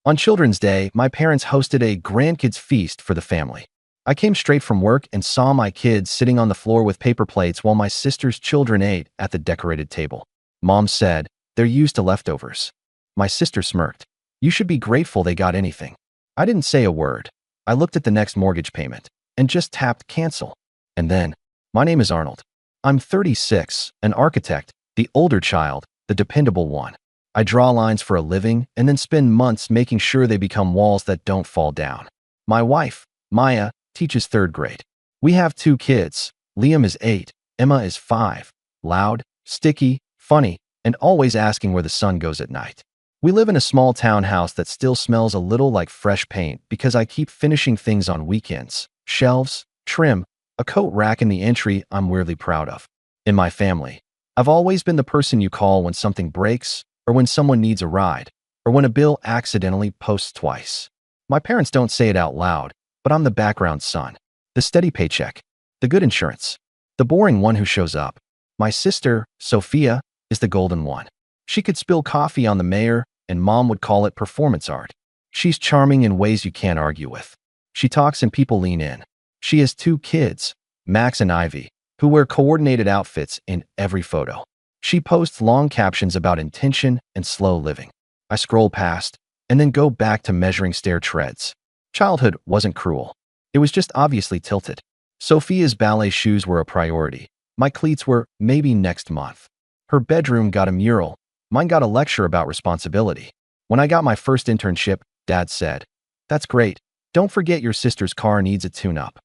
On Children's Day, my parents hosted a grandkids feast for the family. I came straight from work and saw my kids sitting on the floor with paper plates while my sister's children ate at the decorated table. Mom said, "They're used to leftovers." My sister smirked. "You should be grateful they got anything." I didn't say a word. I looked at the next mortgage payment and just tapped cancel. And then, my name is Arnold. I'm 36, an architect, the older child, the dependable one. I draw lines for a living and then spend months making sure they become walls that don't fall down. My wife, Maya, teaches third grade. We have 2 kids. Liam is 8, Emma is 5, loud, sticky, funny, and always asking where the sun goes at night. We live in a small townhouse that still smells a little like fresh paint because I keep finishing things on weekends. Shelves, trim, a coat rack in the entry I'm weirdly proud of. In my family, I've always been the person you call when something breaks, or when someone needs a ride, or when a bill accidentally posts twice. My parents don't say it out loud, but I'm the background son, the steady paycheck, the good insurance, the boring one who shows up. My sister, Sophia, is the golden one. She could spill coffee on the mayor, and Mom would call it performance art. She's charming in ways you can't argue with. She talks and people lean in. She has 2 kids, Max and Ivy, who wear coordinated outfits in every photo. She posts long captions about intention and slow living. I scroll past and then go back to measuring stair treads. Childhood wasn't cruel. It was just obviously tilted. Sophia's ballet shoes were a priority. My cleats were maybe next month. Her bedroom got a mural. Mine got a lecture about responsibility. When I got my first internship, Dad said, "That's great. Don't forget your sister's car needs a tune-up."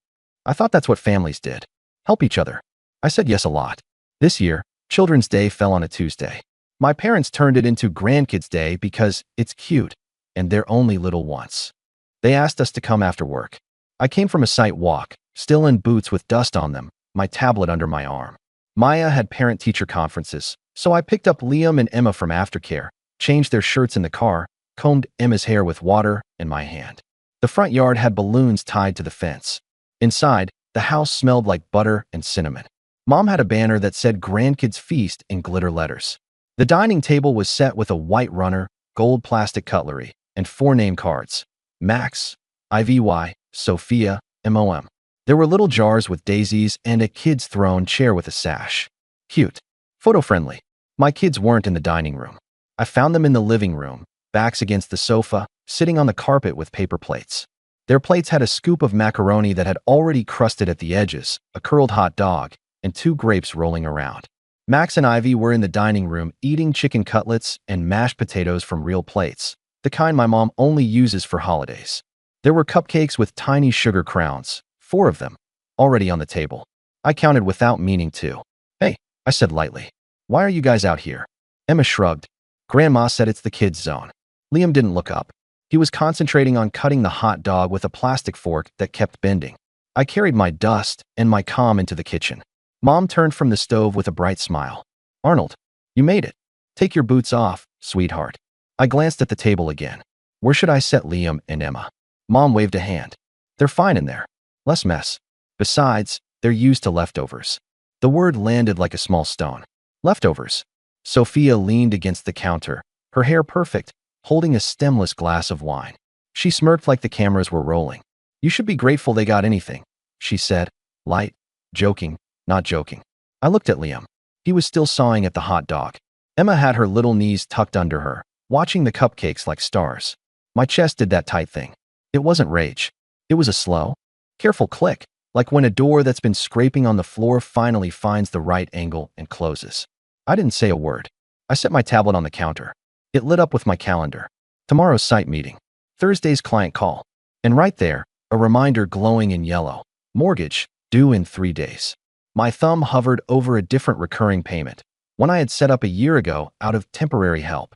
I thought that's what families did. Help each other. I said yes a lot. This year, Children's Day fell on a Tuesday. My parents turned it into Grandkids Day because it's cute, and they're only little once. They asked us to come after work. I came from a site walk, still in boots with dust on them, my tablet under my arm. Maya had parent-teacher conferences, so I picked up Liam and Emma from aftercare, changed their shirts in the car, combed Emma's hair with water in my hand. The front yard had balloons tied to the fence. Inside, the house smelled like butter and cinnamon. Mom had a banner that said Grandkids Feast in glitter letters. The dining table was set with a white runner, gold plastic cutlery, and 4 name cards. Max, Ivy, Sophia, MOM. There were little jars with daisies and a kid's throne chair with a sash. Cute. Photo-friendly. My kids weren't in the dining room. I found them in the living room, backs against the sofa, sitting on the carpet with paper plates. Their plates had a scoop of macaroni that had already crusted at the edges, a curled hot dog, and 2 grapes rolling around. Max and Ivy were in the dining room eating chicken cutlets and mashed potatoes from real plates, the kind my mom only uses for holidays. There were cupcakes with tiny sugar crowns, 4 of them, already on the table. I counted without meaning to. "Hey," I said lightly. "Why are you guys out here?" Emma shrugged. "Grandma said it's the kids' zone." Liam didn't look up. He was concentrating on cutting the hot dog with a plastic fork that kept bending. I carried my dust and my calm into the kitchen. Mom turned from the stove with a bright smile. "Arnold, you made it. Take your boots off, sweetheart." I glanced at the table again. Where should I set Liam and Emma? Mom waved a hand. "They're fine in there. Less mess. Besides, they're used to leftovers." The word landed like a small stone. Leftovers. Sophia leaned against the counter, her hair perfect, holding a stemless glass of wine. She smirked like the cameras were rolling. "You should be grateful they got anything," she said, light, joking, not joking. I looked at Liam. He was still sawing at the hot dog. Emma had her little knees tucked under her, watching the cupcakes like stars. My chest did that tight thing. It wasn't rage. It was a slow, careful click, like when a door that's been scraping on the floor finally finds the right angle and closes. I didn't say a word. I set my tablet on the counter. It lit up with my calendar. Tomorrow's site meeting. Thursday's client call. And right there, a reminder glowing in yellow. Mortgage, due in 3 days. My thumb hovered over a different recurring payment, one I had set up a year ago out of temporary help.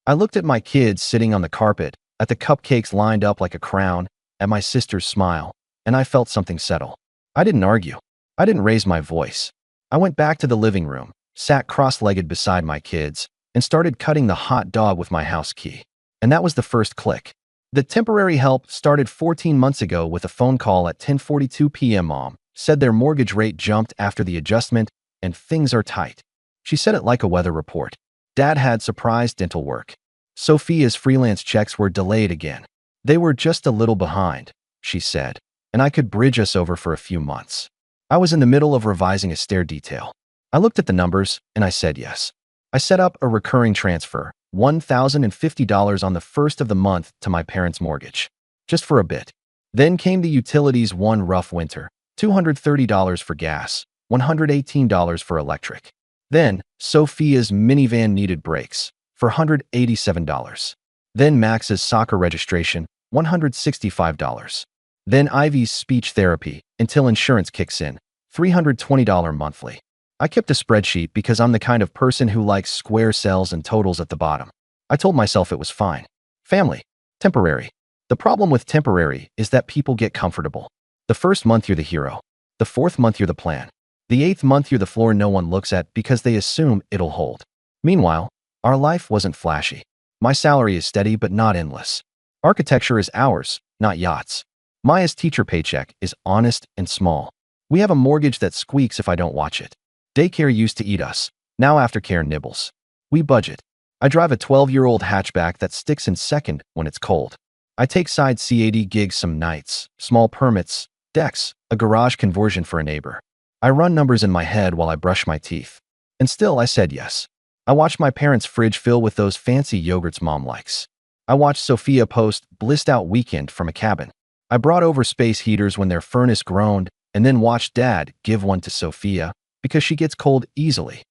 I looked at my kids sitting on the carpet, at the cupcakes lined up like a crown, at my sister's smile, and I felt something settle. I didn't argue. I didn't raise my voice. I went back to the living room, sat cross-legged beside my kids, and started cutting the hot dog with my house key. And that was the first click. The temporary help started 14 months ago with a phone call at 10:42 p.m. Mom said their mortgage rate jumped after the adjustment and things are tight. She said it like a weather report. Dad had surprise dental work. Sophia's freelance checks were delayed again. They were just a little behind, she said, and I could bridge us over for a few months. I was in the middle of revising a stair detail. I looked at the numbers and I said yes. I set up a recurring transfer, $1,050 on the first of the month to my parents' mortgage, just for a bit. Then came the utilities one rough winter, $230 for gas, $118 for electric. Then, Sophia's minivan needed brakes, for $187. Then Max's soccer registration, $165. Then Ivy's speech therapy, until insurance kicks in, $320 monthly. I kept a spreadsheet because I'm the kind of person who likes square cells and totals at the bottom. I told myself it was fine. Family. Temporary. The problem with temporary is that people get comfortable. The first month you're the hero. The fourth month you're the plan. The eighth month you're the floor no one looks at because they assume it'll hold. Meanwhile, our life wasn't flashy. My salary is steady but not endless. Architecture is ours, not yachts. Maya's teacher paycheck is honest and small. We have a mortgage that squeaks if I don't watch it. Daycare used to eat us. Now aftercare nibbles. We budget. I drive a 12-year-old hatchback that sticks in second when it's cold. I take side C80 gigs some nights, small permits, decks, a garage conversion for a neighbor. I run numbers in my head while I brush my teeth. And still I said yes. I watched my parents' fridge fill with those fancy yogurts mom likes. I watched Sophia post blissed out weekend from a cabin. I brought over space heaters when their furnace groaned and then watched Dad give one to Sophia because she gets cold easily.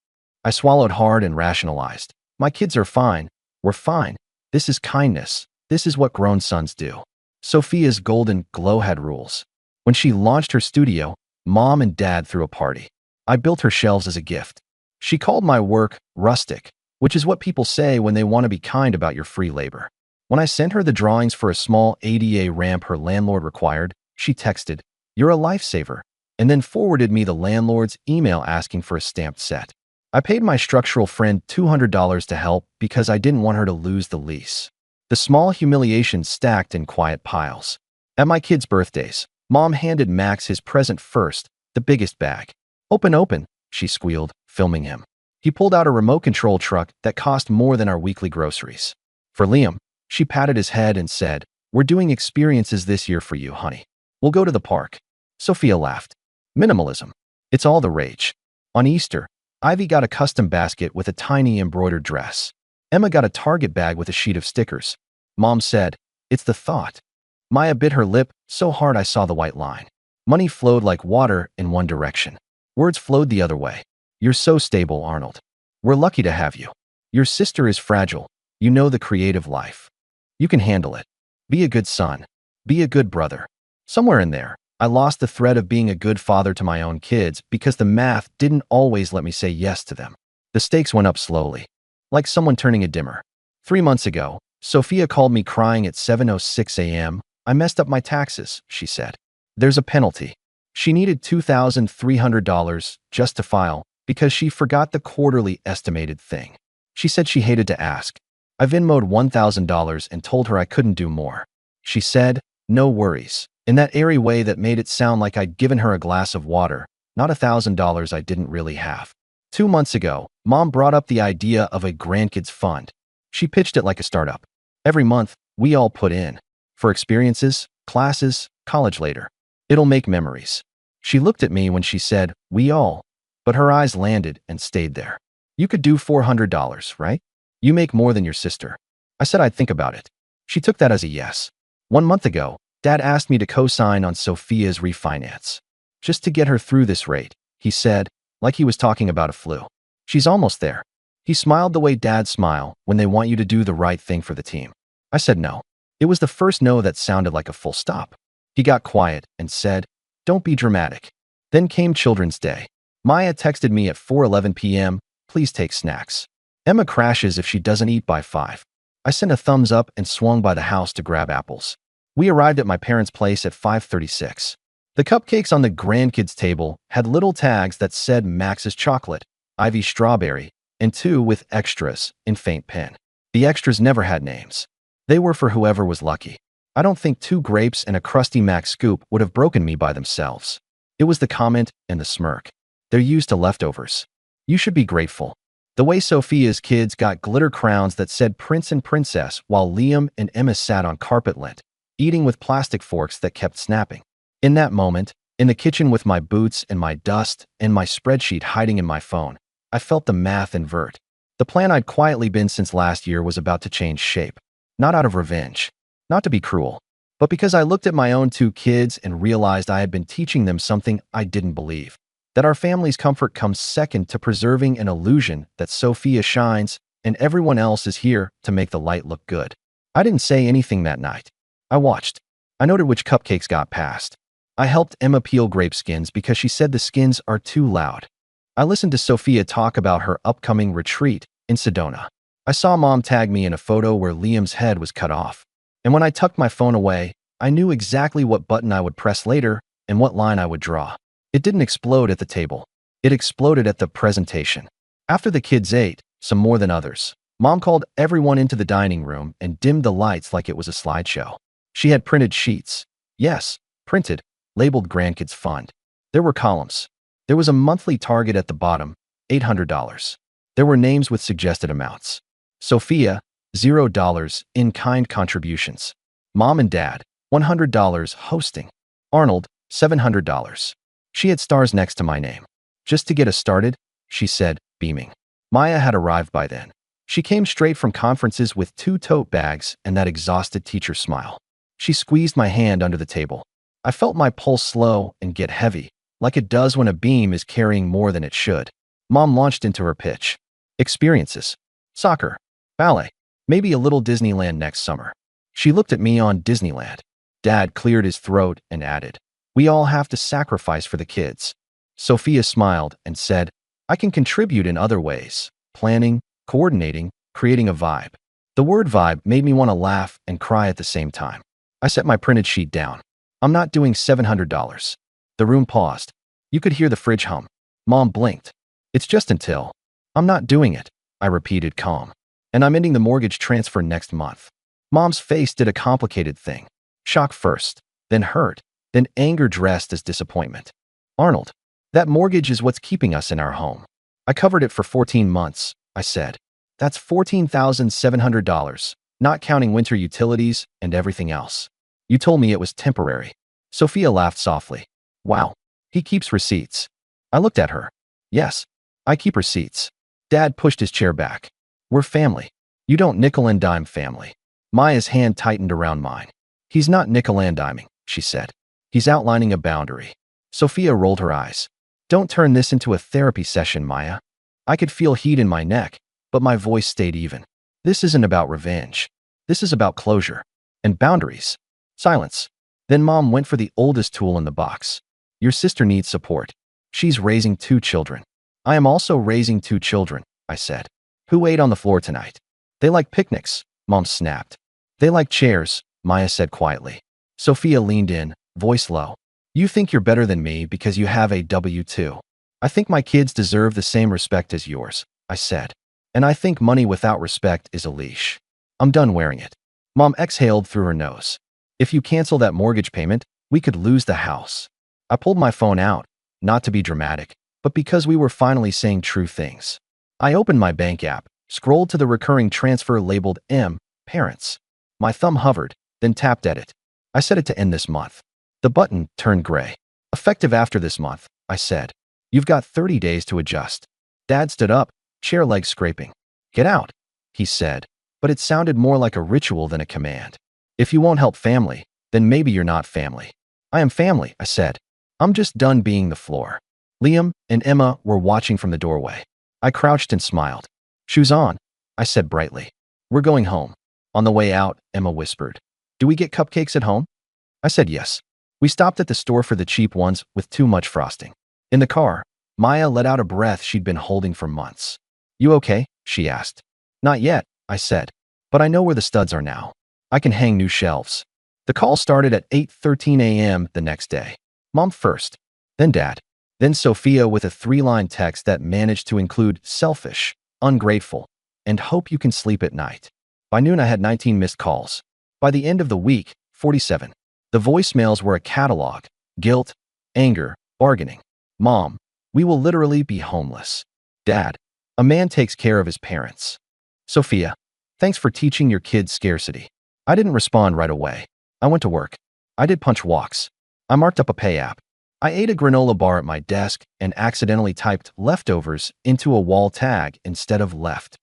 I swallowed hard and rationalized. My kids are fine. We're fine. This is kindness. This is what grown sons do. Sophia's golden glow had rules. When she launched her studio, Mom and Dad threw a party. I built her shelves as a gift. She called my work rustic, which is what people say when they want to be kind about your free labor. When I sent her the drawings for a small ADA ramp her landlord required, she texted, "You're a lifesaver," and then forwarded me the landlord's email asking for a stamped set. I paid my structural friend $200 to help because I didn't want her to lose the lease. The small humiliations stacked in quiet piles. At my kids' birthdays, Mom handed Max his present first, the biggest bag. "Open, open," she squealed, filming him. He pulled out a remote control truck that cost more than our weekly groceries. For Liam, she patted his head and said, "We're doing experiences this year for you, honey. We'll go to the park." Sophia laughed. Minimalism. It's all the rage. On Easter, Ivy got a custom basket with a tiny embroidered dress. Emma got a Target bag with a sheet of stickers. Mom said, "It's the thought." Maya bit her lip so hard I saw the white line. Money flowed like water in one direction. Words flowed the other way. "You're so stable, Arnold. We're lucky to have you. Your sister is fragile. You know the creative life. You can handle it. Be a good son. Be a good brother." Somewhere in there, I lost the thread of being a good father to my own kids because the math didn't always let me say yes to them. The stakes went up slowly, like someone turning a dimmer. 3 months ago, Sophia called me crying at 7:06 a.m. "I messed up my taxes," she said. "There's a penalty." She needed $2,300 just to file because she forgot the quarterly estimated thing. She said she hated to ask. I Venmo'd $1,000 and told her I couldn't do more. She said, "No worries," in that airy way that made it sound like I'd given her a glass of water, not $1,000 I didn't really have. 2 months ago, Mom brought up the idea of a Grandkids fund. She pitched it like a startup. Every month, we all put in. For experiences, classes, college later. It'll make memories. She looked at me when she said, "We all," but her eyes landed and stayed there. "You could do $400, right? You make more than your sister." I said I'd think about it. She took that as a yes. 1 month ago, Dad asked me to co-sign on Sophia's refinance. "Just to get her through this rate," he said, like he was talking about a flu. "She's almost there." He smiled the way dads smile when they want you to do the right thing for the team. I said no. It was the first no that sounded like a full stop. He got quiet and said, "Don't be dramatic." Then came Children's Day. Maya texted me at 4:11 p.m., "Please take snacks. Emma crashes if she doesn't eat by 5. I sent a thumbs up and swung by the house to grab apples. We arrived at my parents' place at 5:36. The cupcakes on the grandkids' table had little tags that said Max's chocolate, Ivy's strawberry, and 2 with extras in faint pen. The extras never had names. They were for whoever was lucky. I don't think 2 grapes and a crusty Max scoop would have broken me by themselves. It was the comment and the smirk. They're used to leftovers. You should be grateful. The way Sophia's kids got glitter crowns that said Prince and Princess while Liam and Emma sat on carpet lint, eating with plastic forks that kept snapping. In that moment, in the kitchen with my boots and my dust and my spreadsheet hiding in my phone, I felt the math invert. The plan I'd quietly been since last year was about to change shape. Not out of revenge, not to be cruel, but because I looked at my own two kids and realized I had been teaching them something I didn't believe. That our family's comfort comes second to preserving an illusion that Sophia shines and everyone else is here to make the light look good. I didn't say anything that night. I watched. I noted which cupcakes got passed. I helped Emma peel grape skins because she said the skins are too loud. I listened to Sophia talk about her upcoming retreat in Sedona. I saw Mom tag me in a photo where Liam's head was cut off. And when I tucked my phone away, I knew exactly what button I would press later and what line I would draw. It didn't explode at the table. It exploded at the presentation. After the kids ate, some more than others, Mom called everyone into the dining room and dimmed the lights like it was a slideshow. She had printed sheets. Yes, printed, labeled Grandkids Fund. There were columns. There was a monthly target at the bottom, $800. There were names with suggested amounts. Sophia, $0 in-kind contributions. Mom and Dad, $100 hosting. Arnold, $700. She had stars next to my name. Just to get us started, she said, beaming. Maya had arrived by then. She came straight from conferences with 2 tote bags and that exhausted teacher smile. She squeezed my hand under the table. I felt my pulse slow and get heavy, like it does when a beam is carrying more than it should. Mom launched into her pitch. Experiences. Soccer. Ballet. Maybe a little Disneyland next summer. She looked at me on Disneyland. Dad cleared his throat and added, "We all have to sacrifice for the kids." Sophia smiled and said, "I can contribute in other ways. Planning, coordinating, creating a vibe." The word vibe made me want to laugh and cry at the same time. I set my printed sheet down. I'm not doing $700. The room paused. You could hear the fridge hum. Mom blinked. It's just until. I'm not doing it, I repeated calm. And I'm ending the mortgage transfer next month. Mom's face did a complicated thing. Shock first, then hurt, then anger dressed as disappointment. Arnold, that mortgage is what's keeping us in our home. I covered it for 14 months, I said. That's $14,700, not counting winter utilities and everything else. You told me it was temporary. Sophia laughed softly. Wow, he keeps receipts. I looked at her. Yes, I keep receipts. Dad pushed his chair back. We're family. You don't nickel and dime family. Maya's hand tightened around mine. He's not nickel and diming, she said. He's outlining a boundary. Sophia rolled her eyes. Don't turn this into a therapy session, Maya. I could feel heat in my neck, but my voice stayed even. This isn't about revenge. This is about closure. And boundaries. Silence. Then Mom went for the oldest tool in the box. Your sister needs support. She's raising 2 children. I am also raising 2 children, I said. Who ate on the floor tonight? They like picnics, Mom snapped. They like chairs, Maya said quietly. Sophia leaned in, voice low. You think you're better than me because you have a W-2. I think my kids deserve the same respect as yours, I said. And I think money without respect is a leash. I'm done wearing it. Mom exhaled through her nose. If you cancel that mortgage payment, we could lose the house. I pulled my phone out, not to be dramatic, but because we were finally saying true things. I opened my bank app, scrolled to the recurring transfer labeled M, Parents. My thumb hovered, then tapped Edit. I set it to end this month. The button turned gray. Effective after this month, I said. You've got 30 days to adjust. Dad stood up, chair legs scraping. Get out, he said, but it sounded more like a ritual than a command. If you won't help family, then maybe you're not family. I am family, I said. I'm just done being the floor. Liam and Emma were watching from the doorway. I crouched and smiled. Shoes on, I said brightly. We're going home. On the way out, Emma whispered. Do we get cupcakes at home? I said yes. We stopped at the store for the cheap ones with too much frosting. In the car, Maya let out a breath she'd been holding for months. You okay? She asked. Not yet, I said. But I know where the studs are now. I can hang new shelves. The call started at 8:13 a.m. the next day. Mom first, then Dad, then Sophia with a 3-line text that managed to include selfish, ungrateful, and hope you can sleep at night. By noon, I had 19 missed calls. By the end of the week, 47. The voicemails were a catalog: guilt, anger, bargaining. Mom, we will literally be homeless. Dad, A man takes care of his parents. Sophia, thanks for teaching your kids scarcity. I didn't respond right away. I went to work. I did punch walks. I marked up a pay app. I ate a granola bar at my desk and accidentally typed leftovers into a wall tag instead of left.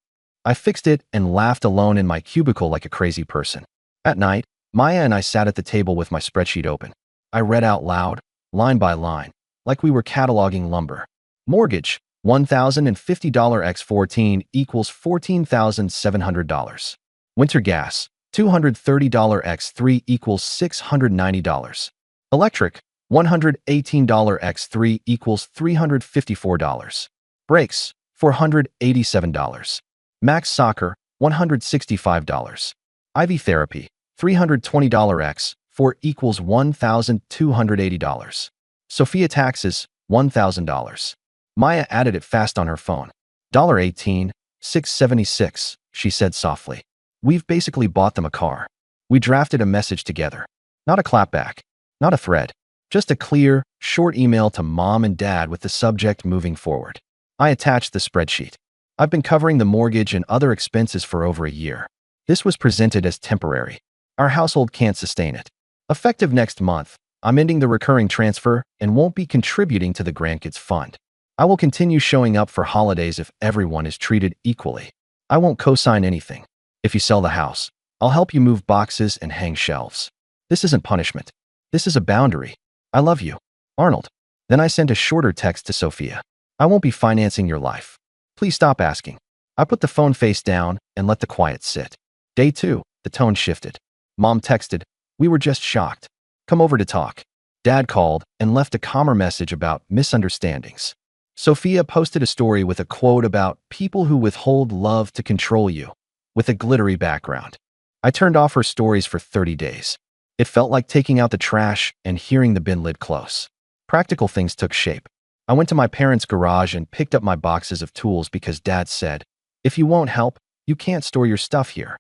I fixed it and laughed alone in my cubicle like a crazy person. At night, Maya and I sat at the table with my spreadsheet open. I read out loud, line by line, like we were cataloging lumber. Mortgage, $1,050 x 14 equals $14,700. Winter gas, $230 x 3 equals $690. Electric, $118 x 3 equals $354. Brakes, $487. Max soccer, $165. IV therapy, $320 x 4 equals $1,280. Sophia taxes, $1,000. Maya added it fast on her phone. $18, $676, she said softly. We've basically bought them a car. We drafted a message together. Not a clapback. Not a thread. Just a clear, short email to mom and dad with the subject moving forward. I attached the spreadsheet. I've been covering the mortgage and other expenses for over a year. This was presented as temporary. Our household can't sustain it. Effective next month, I'm ending the recurring transfer and won't be contributing to the Grandkids Fund. I will continue showing up for holidays if everyone is treated equally. I won't co-sign anything. If you sell the house, I'll help you move boxes and hang shelves. This isn't punishment. This is a boundary. I love you, Arnold. Then I sent a shorter text to Sophia. I won't be financing your life. Please stop asking. I put the phone face down and let the quiet sit. Day 2, the tone shifted. Mom texted, "We were just shocked. Come over to talk." Dad called and left a calmer message about misunderstandings. Sophia posted a story with a quote about people who withhold love to control you, with a glittery background. I turned off her stories for 30 days. It felt like taking out the trash and hearing the bin lid close. Practical things took shape. I went to my parents' garage and picked up my boxes of tools because Dad said, "If you won't help, you can't store your stuff here."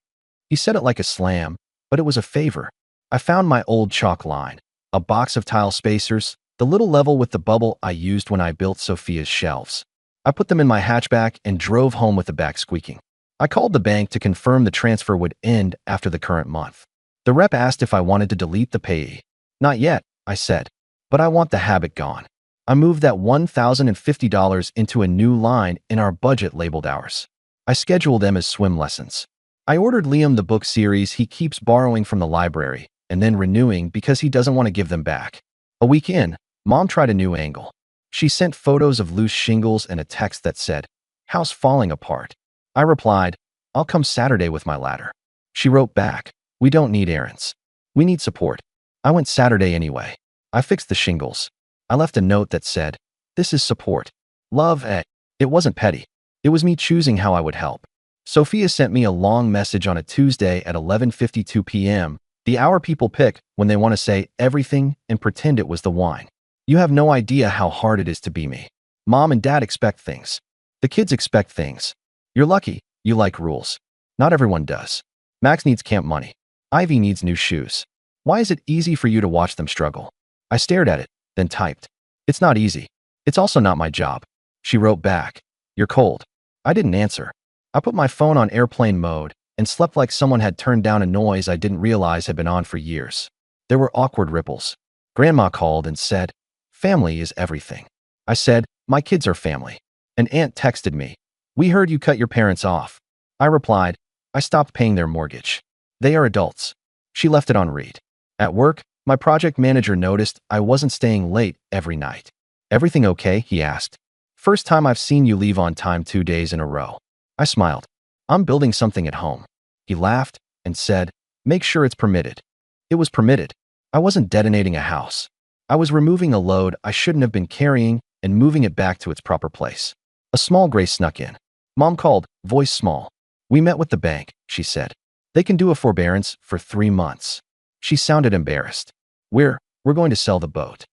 He said it like a slam, but it was a favor. I found my old chalk line, a box of tile spacers, the little level with the bubble I used when I built Sophia's shelves. I put them in my hatchback and drove home with the back squeaking. I called the bank to confirm the transfer would end after the current month. The rep asked if I wanted to delete the payee. "Not yet," I said, "but I want the habit gone." I moved that $1,050 into a new line in our budget labeled ours. I scheduled them as swim lessons. I ordered Liam the book series he keeps borrowing from the library and then renewing because he doesn't want to give them back. A week in, Mom tried a new angle. She sent photos of loose shingles and a text that said, "House falling apart." I replied, "I'll come Saturday with my ladder." She wrote back, "We don't need errands. We need support." I went Saturday anyway. I fixed the shingles. I left a note that said, "This is support. Love, Ed." It wasn't petty. It was me choosing how I would help. Sophia sent me a long message on a Tuesday at 11:52 p.m., the hour people pick when they want to say everything and pretend it was the wine. "You have no idea how hard it is to be me. Mom and Dad expect things. The kids expect things. You're lucky you like rules. Not everyone does. Max needs camp money. Ivy needs new shoes. Why is it easy for you to watch them struggle?" I stared at it, then typed, "It's not easy. It's also not my job." She wrote back, "You're cold." I didn't answer. I put my phone on airplane mode and slept like someone had turned down a noise I didn't realize had been on for years. There were awkward ripples. Grandma called and said, "Family is everything." I said, "My kids are family." An aunt texted me, "We heard you cut your parents off." I replied, "I stopped paying their mortgage. They are adults." She left it on read. At work, my project manager noticed I wasn't staying late every night. "Everything okay?" he asked. "First time I've seen you leave on time 2 days in a row." I smiled. "I'm building something at home." He laughed and said, "Make sure it's permitted." It was permitted. I wasn't detonating a house. I was removing a load I shouldn't have been carrying and moving it back to its proper place. A small gray snuck in. Mom called, voice small. "We met with the bank," she said. "They can do a forbearance for 3 months." She sounded embarrassed. We're going to sell the boat."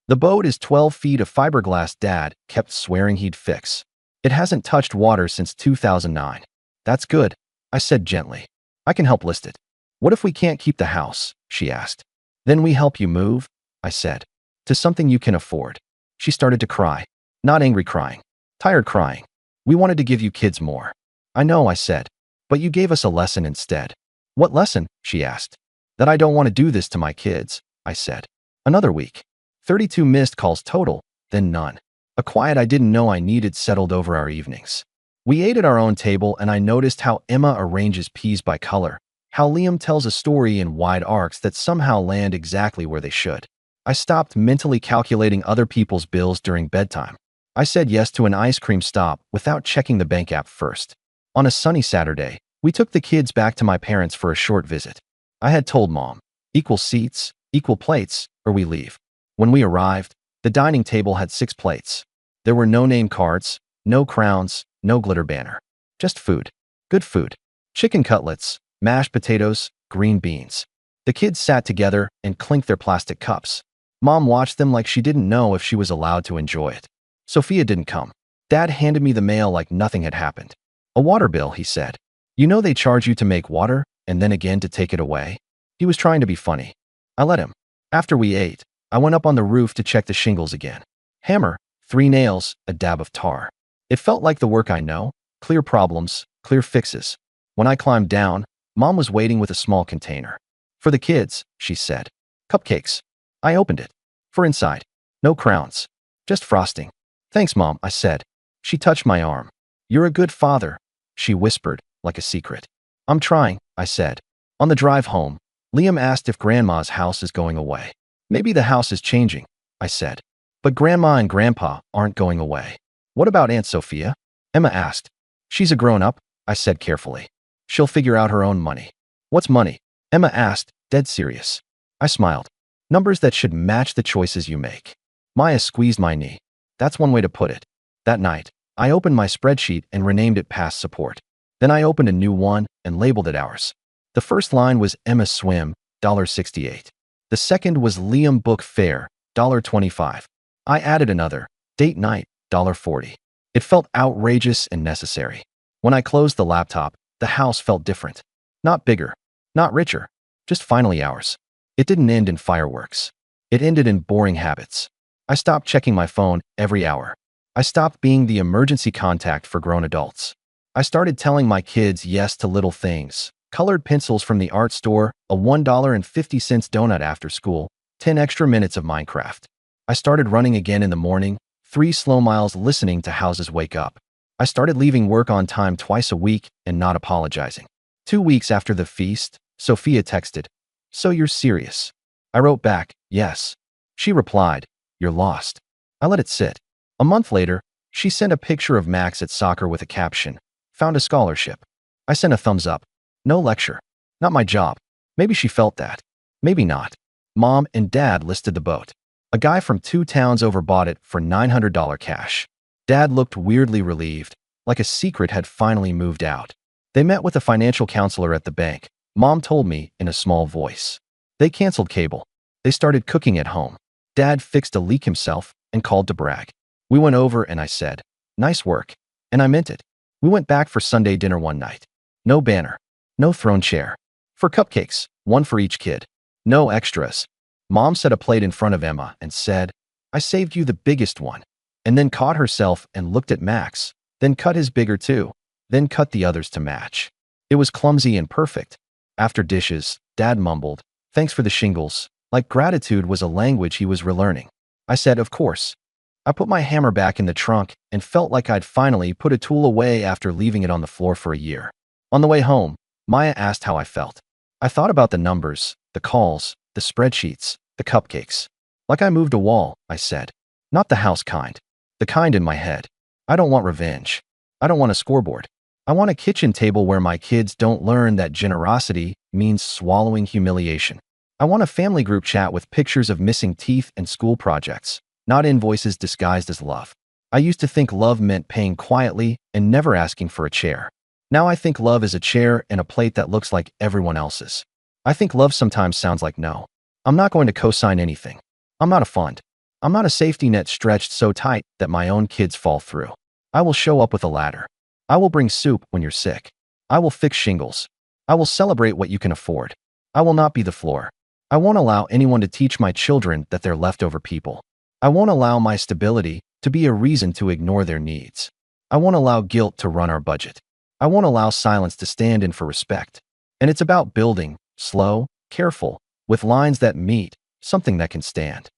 "The boat is 12 feet of fiberglass," Dad kept swearing he'd fix. "It hasn't touched water since 2009. "That's good," I said gently. "I can help list it." "What if we can't keep the house?" she asked. "Then we help you move," I said, "to something you can afford." She started to cry. Not angry crying. Tired crying. We wanted to give you kids more. I know, I said. But you gave us a lesson instead. What lesson? She asked. That I don't want to do this to my kids, I said. Another week. 32 missed calls total, then none. A quiet I didn't know I needed settled over our evenings. We ate at our own table, and I noticed how Emma arranges peas by color, how Liam tells a story in wide arcs that somehow land exactly where they should. I stopped mentally calculating other people's bills during bedtime. I said yes to an ice cream stop without checking the bank app first. On a sunny Saturday, we took the kids back to my parents for a short visit. I had told Mom, equal seats, equal plates, or we leave. When we arrived, the dining table had 6 plates. There were no name cards, no crowns, no glitter banner. Just food. Good food. Chicken cutlets, mashed potatoes, green beans. The kids sat together and clinked their plastic cups. Mom watched them like she didn't know if she was allowed to enjoy it. Sophia didn't come. Dad handed me the mail like nothing had happened. A water bill, he said. You know they charge you to make water and then again to take it away? He was trying to be funny. I let him. After we ate, I went up on the roof to check the shingles again. Hammer, 3 nails, a dab of tar. It felt like the work I know. Clear problems, clear fixes. When I climbed down, Mom was waiting with a small container. For the kids, she said. Cupcakes. I opened it. For inside. No crowns. Just frosting. Thanks, Mom, I said. She touched my arm. You're a good father, she whispered, like a secret. I'm trying, I said. On the drive home, Liam asked if Grandma's house is going away. Maybe the house is changing, I said. But Grandma and Grandpa aren't going away. What about Aunt Sophia? Emma asked. She's a grown-up, I said carefully. She'll figure out her own money. What's money? Emma asked, dead serious. I smiled. Numbers that should match the choices you make. Maya squeezed my knee. That's one way to put it. That night, I opened my spreadsheet and renamed it Past Support. Then I opened a new one and labeled it Ours. The first line was Emma Swim, $1.68. The second was Liam Book Fare, $1.25. I added another, Date Night, $1.40. It felt outrageous and necessary. When I closed the laptop, the house felt different. Not bigger, not richer, just finally ours. It didn't end in fireworks. It ended in boring habits. I stopped checking my phone every hour. I stopped being the emergency contact for grown adults. I started telling my kids yes to little things. Colored pencils from the art store, a $1.50 donut after school, 10 extra minutes of Minecraft. I started running again in the morning, 3 slow miles listening to houses wake up. I started leaving work on time twice a week and not apologizing. 2 weeks after the feast, Sophia texted, "So you're serious?" I wrote back, "Yes." She replied, "You're lost." I let it sit. A month later, she sent a picture of Max at soccer with a caption, "Found a scholarship." I sent a thumbs up. No lecture. Not my job. Maybe she felt that. Maybe not. Mom and Dad listed the boat. A guy from 2 towns over bought it for $900 cash. Dad looked weirdly relieved, like a secret had finally moved out. They met with a financial counselor at the bank. Mom told me in a small voice. They canceled cable. They started cooking at home. Dad fixed a leak himself and called to brag. We went over and I said, "Nice work." And I meant it. We went back for Sunday dinner one night. No banner. No throne chair. For cupcakes, 1 for each kid. No extras. Mom set a plate in front of Emma and said, "I saved you the biggest one." And then caught herself and looked at Max, then cut his bigger too, then cut the others to match. It was clumsy and perfect. After dishes, Dad mumbled, "Thanks for the shingles," like gratitude was a language he was relearning. I said, "Of course." I put my hammer back in the trunk and felt like I'd finally put a tool away after leaving it on the floor for a year. On the way home, Maya asked how I felt. I thought about the numbers, the calls, the spreadsheets, the cupcakes. Like I moved a wall, I said. Not the house kind. The kind in my head. I don't want revenge. I don't want a scoreboard. I want a kitchen table where my kids don't learn that generosity means swallowing humiliation. I want a family group chat with pictures of missing teeth and school projects, not invoices disguised as love. I used to think love meant paying quietly and never asking for a chair. Now I think love is a chair and a plate that looks like everyone else's. I think love sometimes sounds like no. I'm not going to co-sign anything. I'm not a fund. I'm not a safety net stretched so tight that my own kids fall through. I will show up with a ladder. I will bring soup when you're sick. I will fix shingles. I will celebrate what you can afford. I will not be the floor. I won't allow anyone to teach my children that they're leftover people. I won't allow my stability to be a reason to ignore their needs. I won't allow guilt to run our budget. I won't allow silence to stand in for respect. And it's about building, slow, careful, with lines that meet, something that can stand.